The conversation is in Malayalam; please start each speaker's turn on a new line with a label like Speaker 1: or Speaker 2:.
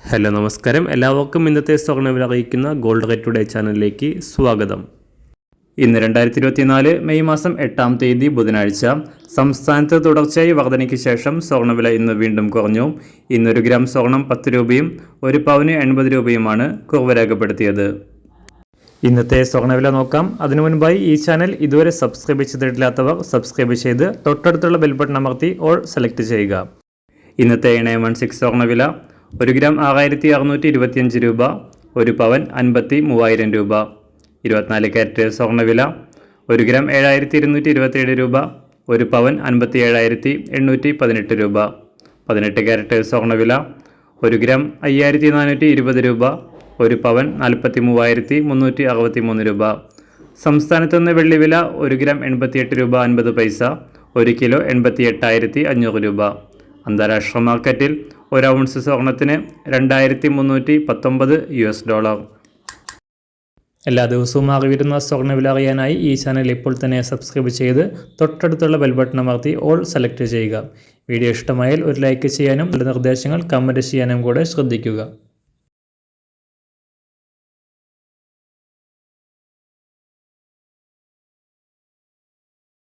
Speaker 1: ഹലോ നമസ്കാരം, എല്ലാവർക്കും ഇന്നത്തെ സ്വർണ്ണവില അറിയിക്കുന്ന ഗോൾഡ് റേറ്റ് ടുഡേ ചാനലിലേക്ക് സ്വാഗതം. ഇന്ന് 2024 മെയ് മാസം 8-ാം തീയതി ബുധനാഴ്ച. സംസ്ഥാനത്ത് തുടർച്ചയായി വർധനയ്ക്ക് ശേഷം സ്വർണ്ണവില ഇന്ന് വീണ്ടും കുറഞ്ഞു. ഇന്ന് 1 ഗ്രാം സ്വർണം 10 രൂപയും 1 പവന് 80 രൂപയുമാണ് കുറവ് രേഖപ്പെടുത്തിയത്. ഇന്നത്തെ സ്വർണ്ണവില നോക്കാം. അതിനു മുൻപായി ഈ ചാനൽ ഇതുവരെ സബ്സ്ക്രൈബ് ചെയ്തിട്ടില്ലാത്തവർ സബ്സ്ക്രൈബ് ചെയ്ത് തൊട്ടടുത്തുള്ള ബെൽ ബട്ടൺ അമർത്തി ഓൾ സെലക്ട് ചെയ്യുക. ഇന്നത്തെ 916 സ്വർണ്ണവില 1 ഗ്രാം 6625 രൂപ, 1 പവൻ 53,000 രൂപ. 24 കാരറ്റ് സ്വർണ്ണവില 1 ഗ്രാം 7227 രൂപ, 1 പവൻ 57,818 രൂപ. 18 കാരറ്റ് സ്വർണ്ണവില 1 ഗ്രാം 5420 രൂപ, 1 പവൻ 43,363 രൂപ. സംസ്ഥാനത്ത് നിന്ന് വെള്ളിവില 1 ഗ്രാം 88 രൂപ 50 പൈസ, 1 കിലോ 88,500 രൂപ. അന്താരാഷ്ട്ര മാർക്കറ്റിൽ 1 ഔൺസ് സ്വർണത്തിന് $2,319. എല്ലാ ദിവസവും അറിവിരുന്ന സ്വർണ്ണവില അറിയാനായി ഈ ചാനൽ ഇപ്പോൾ തന്നെ സബ്സ്ക്രൈബ് ചെയ്ത് തൊട്ടടുത്തുള്ള ബെൽ ബട്ടൺ അമർത്തി ഓൾ സെലക്ട് ചെയ്യുക. വീഡിയോ ഇഷ്ടമായാൽ ഒരു ലൈക്ക് ചെയ്യാനും നല്ല നിർദ്ദേശങ്ങൾ കമൻറ്റ് ചെയ്യാനും കൂടെ ശ്രദ്ധിക്കുക.